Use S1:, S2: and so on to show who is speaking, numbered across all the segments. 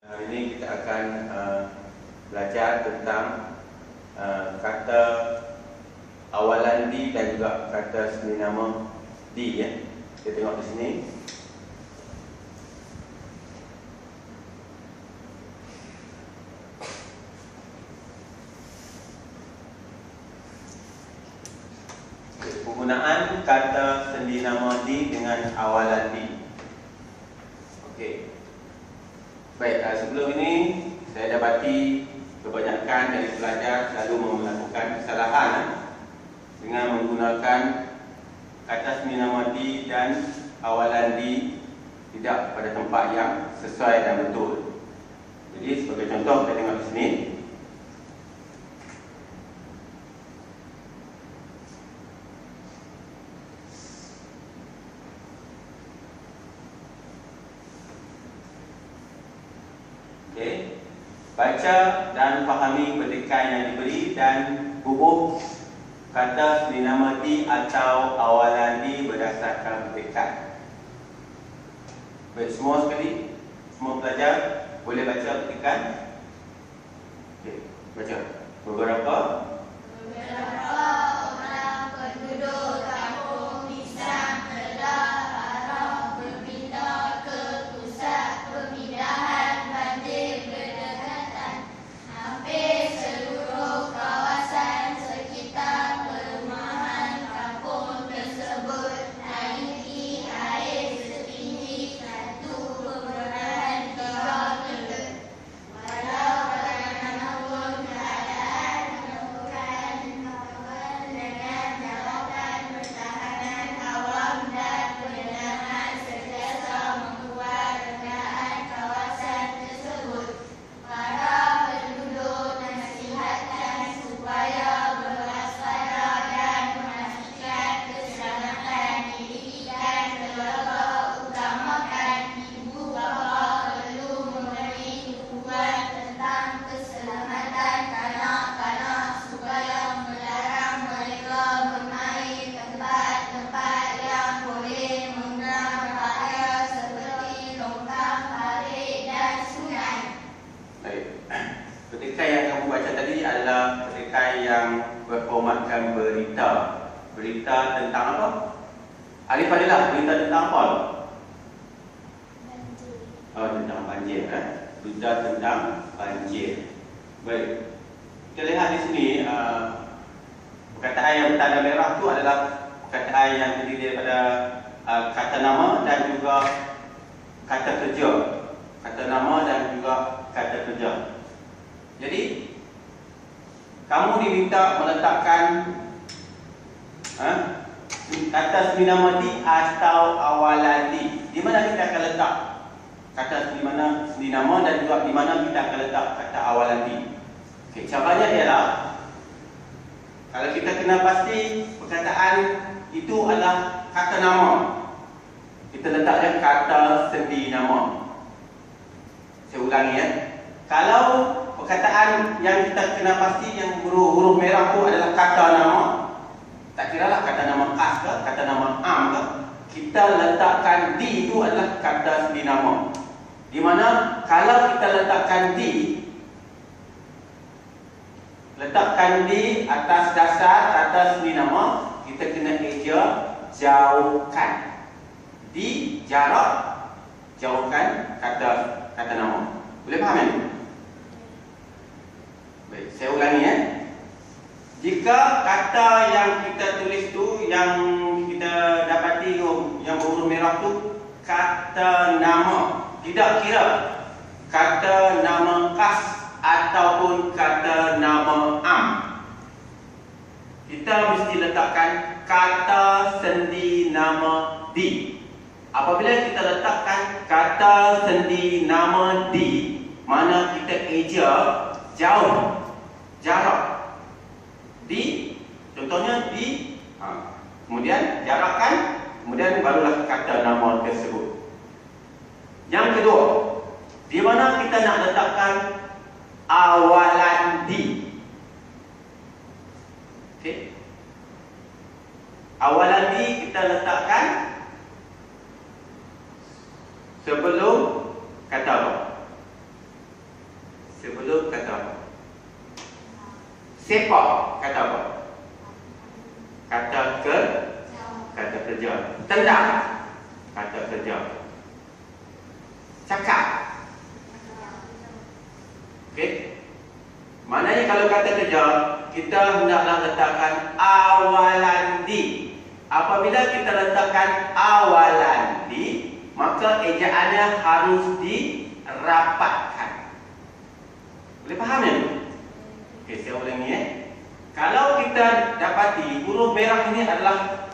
S1: Hari ini kita akan belajar tentang kata awalan di dan juga kata seni nama di, ya. Kita tengok di sini. Penggunaan kata seni nama di dengan awalan di. Okey. Baik, sebelum ini saya dapati kebanyakan dari pelajar selalu melakukan kesalahan dengan menggunakan kata seni nama di dan awalan di tidak pada tempat yang sesuai dan betul. Jadi sebagai contoh kita tengok di sini. Okay. Baca dan fahami petikan yang diberi dan hubung kata seni nama di atau awalan di berdasarkan petikan. Baik, semua sekali, semua pelajar boleh baca petikan. Okay. Baca. Beberapa
S2: orang penduduk kampung Pisang telah arah berpindah ke pusat pemindahan banjir berdekatan. Hampir seluruh kawasan sekitar perumahan kampung tersebut naiki air setinggi 1,3 meter. Walau bagaimanapun keadaan menemukan kawan dengan Jabatan Pertahanan Awam dan Penerangan sentiasa membuat rekaan kawasan tersebut. Para penduduk nasihatkan supaya berwaspada dan memastikan keselamatan diri dan keluarga, utamakan ibu bapa perlu memberi dukungan tentang keselamatan kanak-kanak supaya melarang mereka bermain tempat-tempat yang boleh mengundang bahaya seperti longkang, parit dan sungai.
S1: baik. Petikan yang kamu baca tadi adalah petikan yang berformatkan berita. Berita tentang apa? Alif adalah berita tentang apa? Oh, tentang banjir, Berita tentang banjir. Baik. Kita lihat di sini perkataan yang bertanda merah itu adalah perkataan yang terdiri daripada kata nama dan juga kata kerja. Kata nama dan juga kata kerja. Jadi kamu diminta meletakkan kata seni nama di atau awalan di. Di mana kita akan letak kata seni nama dan juga di mana kita akan letak kata awalan di. Okey, caranya ialah kalau kita kena pasti perkataan itu adalah kata nama, kita letakkan kata seni nama. Saya ulangi, ya. Kalau perkataan yang kita kena pasti yang huruf merah itu adalah kata nama, tak kiralah kata nama khas ke, kata nama am ke, kita letakkan di itu adalah kata seni nama. Di mana kalau kita letakkan di atas dasar kata seni nama, kita kena eja jauhkan. Di jarak, jauhkan kata nama. Boleh faham ini? Baik, saya ulangi, ya. Jika kata yang kita tulis tu, yang kita dapati yang berhuruf merah tu kata nama, tidak kira kata nama khas ataupun kata nama am, kita mesti letakkan kata sendi nama di. Apabila kita letakkan kata sendi nama di, mana kita eja jauh, jarak. Di, contohnya di, kemudian jarakkan, kemudian barulah kata nama tersebut. Yang kedua, di mana kita nak letakkan awalan di. Okey. Awalan di kita letakkan sebelum kata apa? Sepak kata apa? Kata kerja. Tendang kata kerja. Cakap. Okey. Maknanya kalau kata kerja, kita hendaklah letakkan awalan di. Apabila kita letakkan awalan di, maka ejaannya harus dirapatkan. Boleh faham ya? Okey, saya ulangi . Kalau kita dapati huruf merah ini adalah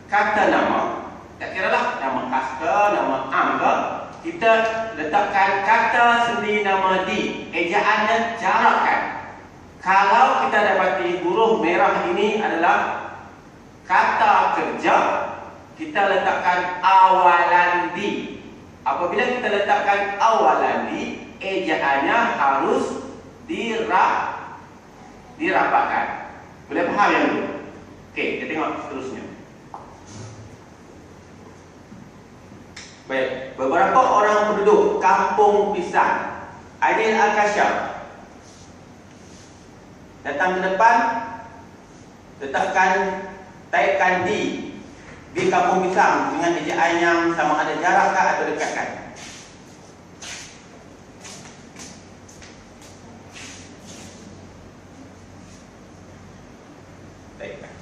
S1: kata nama, tak kiralah nama kasta, nama angka, kita letakkan kata sendi nama di, ejaannya jarakkan. Kalau kita dapati huruf merah ini adalah kata kerja, kita letakkan awalan di. Apabila kita letakkan awalan di, ejaannya harus dirapatkan. Boleh faham yang itu? Okey, kita tengok seterusnya. Baik, beberapa orang penduduk Kampung Pisang, Aidil Al-Kasyaf, datang ke depan, letakkan taipkan di Kampung Pisang dengan ejaan yang sama ada jarakkah atau dekatkan. Taipkan.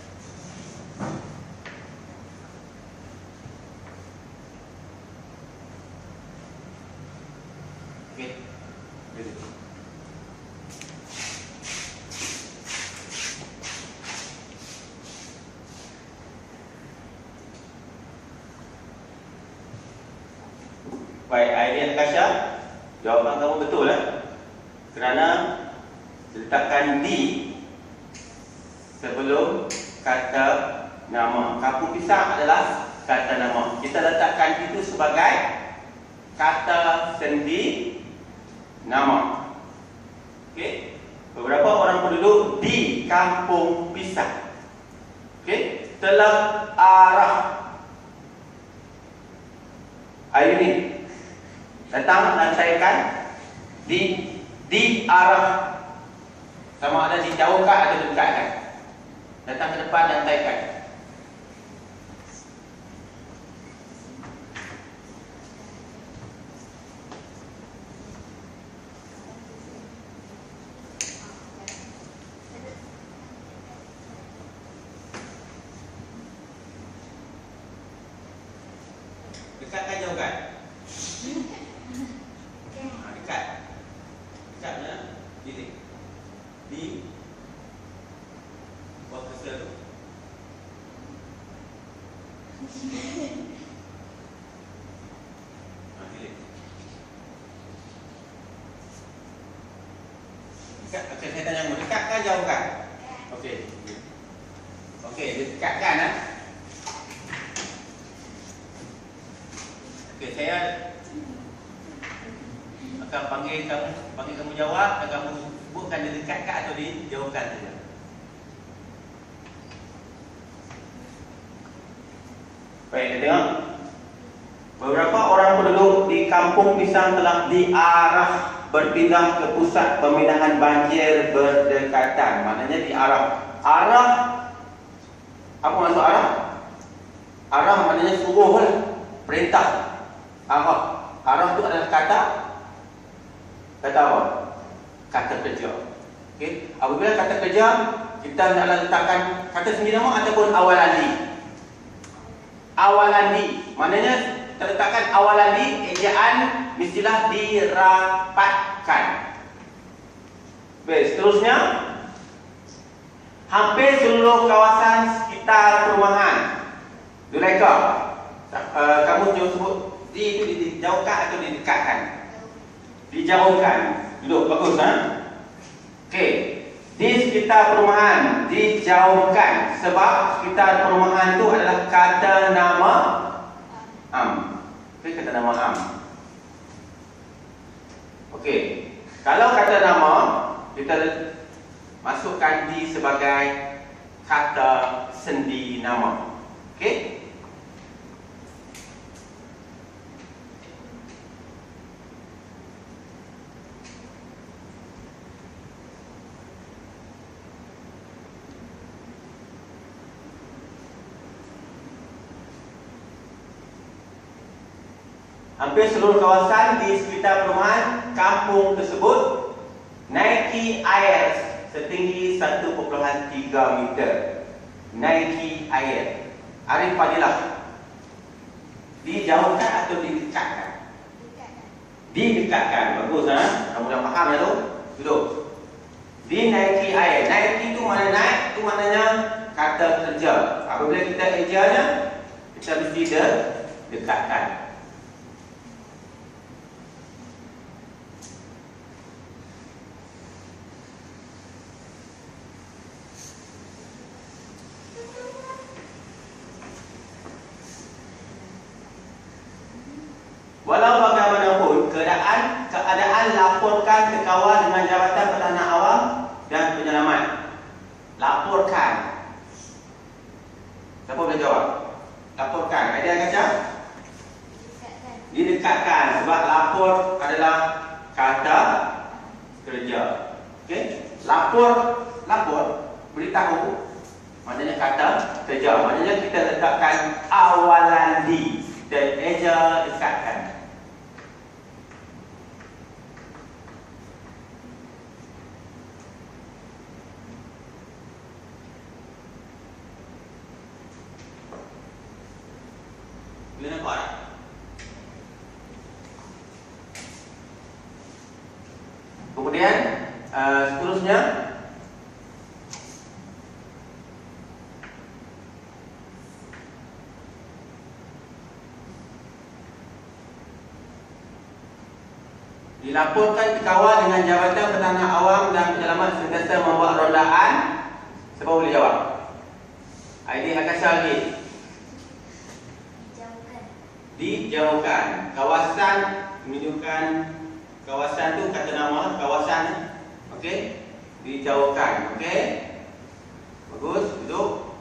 S1: Okey. Baik, Aidil Al-Kasyaf, jawapan kamu betul kerana letakkan di sebelum kata nama. Kampung Pisang adalah kata nama. Kita letakkan itu sebagai kata sendi nama. Okey. Beberapa orang penduduk di Kampung Pisang, okey, telah arah. Air ini datang dan cairkan di arah, sama ada dijauhkan atau dekatkan. Datang ke depan dan taipkan. Dekatkan, jauhkan. Dekat. Dekatnya di buat kesel tu. Dekat. Okey, saya tanya kamu, dekatkan, jauhkan? Okey. Okey, dekatkan Okey, saya akan panggil kamu jawab dan kamu sebutkan dia dekatkan atau dijauhkan saja. Baik, kita tengok. Beberapa orang penduduk di Kampung Pisang telah diarah berpindah ke pusat pemindahan banjir berdekatan. Maknanya diarah. Arah, apa maksud arah? Arah maknanya suruh lah, perintah. Arah itu adalah kata apa? Kata kerja. Okey. Apabila kata kerja, kita hendaklah letakkan kata sendi nama ataupun awalan di. Awalan di, maknanya terletakkan awalan di, ejaan mestilah dirapatkan. Baik, seterusnya, hampir seluruh kawasan sekitar perumahan Zulaikha, kamu sebut di itu dijauhkan atau didekatkan? Dijauhkan. Duduk, bagus Okey. Di sekitar perumahan dijauhkan, sebab sekitar perumahan itu adalah kata nama Okey, kata nama Okey. Kalau kata nama, kita masukkan di sebagai kata sendi nama. Okey. Hampir seluruh kawasan di sekitar perumahan kampung tersebut naiki air setinggi 1.3 meter. Naiki air. Arif Fadilah. Dijauhkan atau didekatkan? Didekatkan. Bagus, ha? Kamu dah faham ya tu? Duduk. Dinaiki air. Naiki itu mana naik? Itu maknanya kata kerja. Apabila kita ejanya, kita mesti dekatkan. Walau bagaimanapun, keadaan laporkan ke kawal dengan Jabatan Pertahanan Awam dan Penyelamat. Laporkan. Siapa boleh jawab? Laporkan. Ada yang kata? Didekatkan. Sebab lapor adalah kata kerja. Okey? Lapor, beritahu. Maknanya kata kerja. Maknanya kita letakkan awalan di. Dan eja dekatkan. Boleh nampak tak? Kemudian seterusnya dilaporkan dikawal dengan Jabatan Pertahanan Awam dan Penyelamat sentiasa membuat rondaan. Siapa boleh jawab? ID Akasha lagi. Dijauhkan. Kawasan menunjukkan kawasan tu kata nama kawasan. Okey? Dijauhkan. Okey? Bagus, duduk.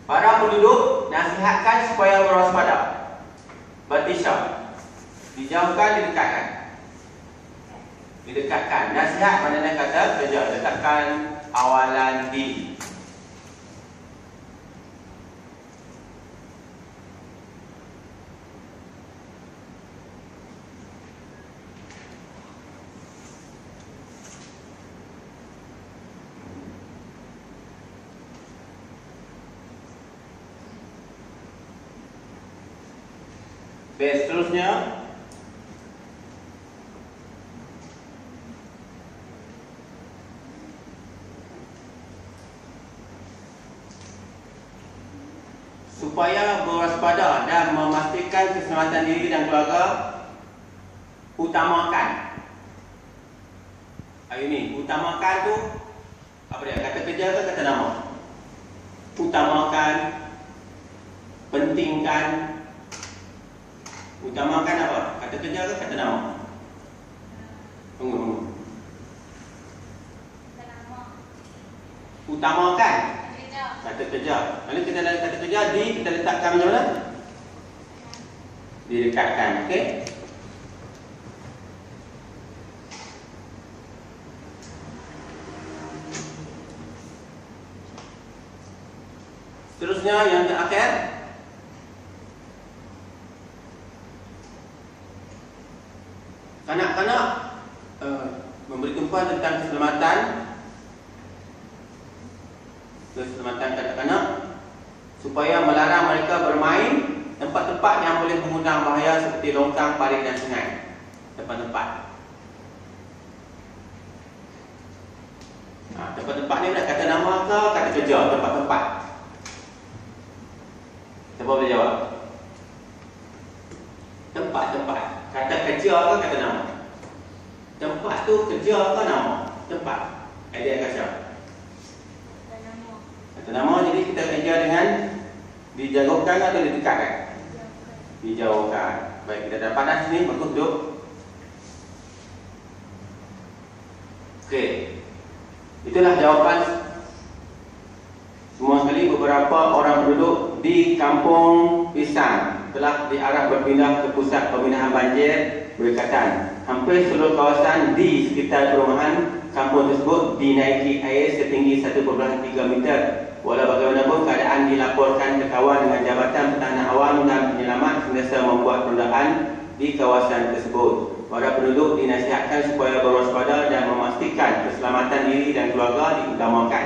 S1: Para penduduk nasihatkan supaya berwaspada. Bertisah. Dijauhkan, didekatkan. Didekatkan. Nasihat maknanya kata kerja. Letakkan awalan di. Baik, seterusnya supaya berwaspada dan memastikan keselamatan diri dan keluarga, utamakan. Ini utamakan tu apa dia? Kata kerja ke kata nama? Utamakan, pentingkan. Utamakan apa? Kata kerja ke kata nama? Tunggu. Utamakan kata kerja. Kalau kita ada kata kerja kita letakkan macam mana? Didekatkan. Okey? Seterusnya yang terakhir, kanak-kanak memberi tumpuan tentang keselamatan kanak-kanak supaya melarang mereka bermain tempat-tempat yang boleh mengundang bahaya seperti longkang, parit dan sungai. Tempat-tempat. Tempat-tempat ni nak kata nama ke kata kerja? Tempat-tempat. Siapa boleh jawab? Tempat-tempat. Kata kerja ke kata nama? Tempat tu kerja ke nama? Tempat. Idea Akasha. Kata nama, jadi kita kerja dengan dijauhkan atau didekatkan? Dijauhkan. Baik, kita dah panas ni, bagus duduk. Okey. Itulah jawapan semua sekali beberapa orang penduduk di Kampung Pisang. telah diarah berpindah ke pusat pembinaan banjir berkaitan. Hampir seluruh kawasan di sekitar perumahan kampung tersebut dinaiki air setinggi 1.3 meter. Walau bagaimanapun, keadaan dilaporkan ke kawan dengan Jabatan Pertahanan Awam dan Penyelamat sentiasa membuat rondaan di kawasan tersebut. Para penduduk dinasihatkan supaya berwaspada dan memastikan keselamatan diri dan keluarga diutamakan.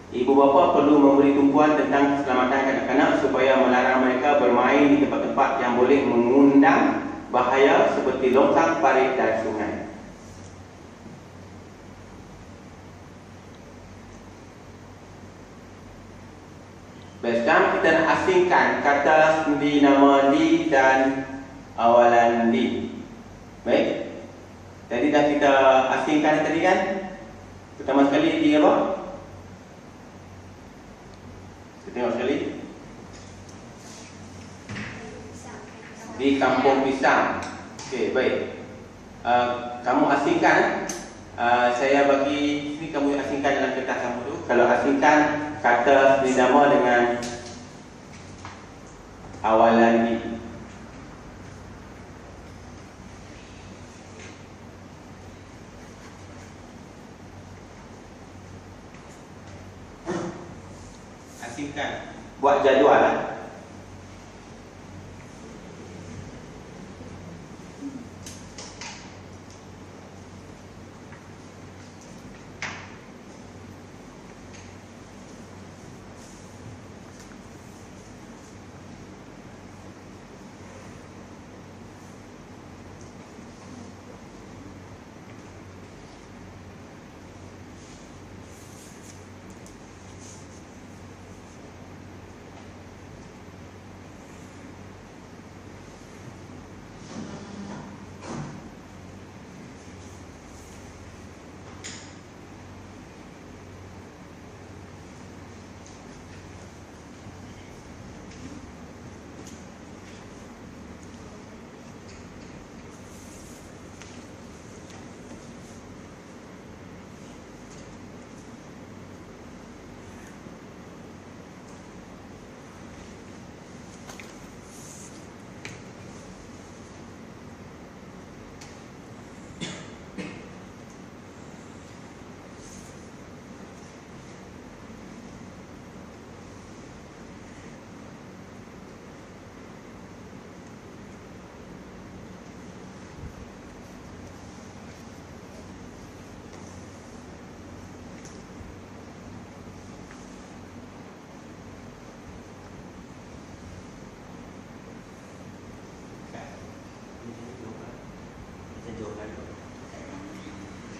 S1: Ibu bapa perlu memberi tumpuan tentang keselamatan kanak-kanak supaya melarang mereka bermain di tempat-tempat yang boleh mengundang bahaya seperti longkang, parit dan sungai. Baik, sekarang kita nak asingkan kata sendi nama di dan awalan di. Baik, jadi dah kita asingkan tadi kan. Pertama sekali di apa? Kita tengok sekali. Di Kampung Pisang. Okey, baik. Kamu asingkan. Saya bagi sini kamu asingkan dalam kertas kamu tu. Kalau asingkan kata sendi nama dengan awalan di. Asingkan. Buat jadual lah.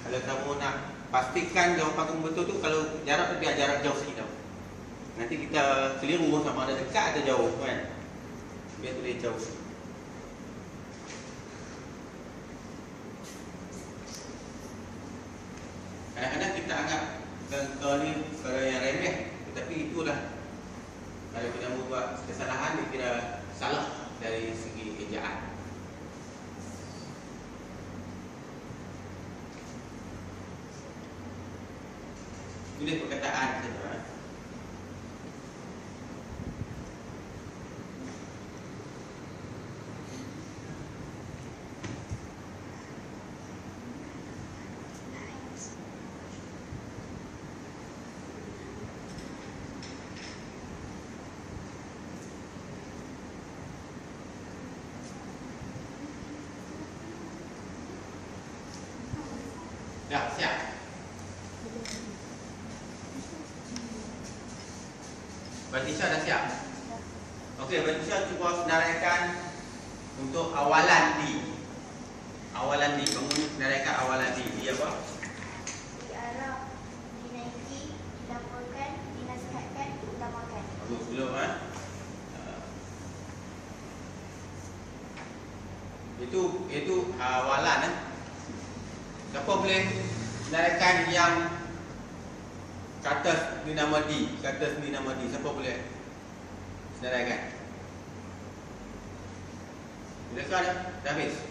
S1: Kalau kamu nak pastikan jawapan kamu betul tu, kalau jarak tu biar jarak jauh sikit tau. Nanti kita keliru sama ada dekat atau jauh kan. Biar tulis jauh sikit. Kadang-kadang kita anggap kau ni perkara yang remeh, tetapi itulah kalau kita buat kesalahan, dikira salah dari segi ejaan. Tulis perkataan saja. Dah siap. Batisha dah siap. Okey, Batisha cuba senaraikan untuk awalan di. Awalan di. Kamu senaraikan awalan di. Di apa?
S2: Diarah, dinaiki, dilaporkan, dinasihatkan, diutamakan.
S1: Belum Itu awalan Siapa boleh senaraikan yang kata sendi nama di, siapa boleh senaraikan? Boleh kan? Dah habis.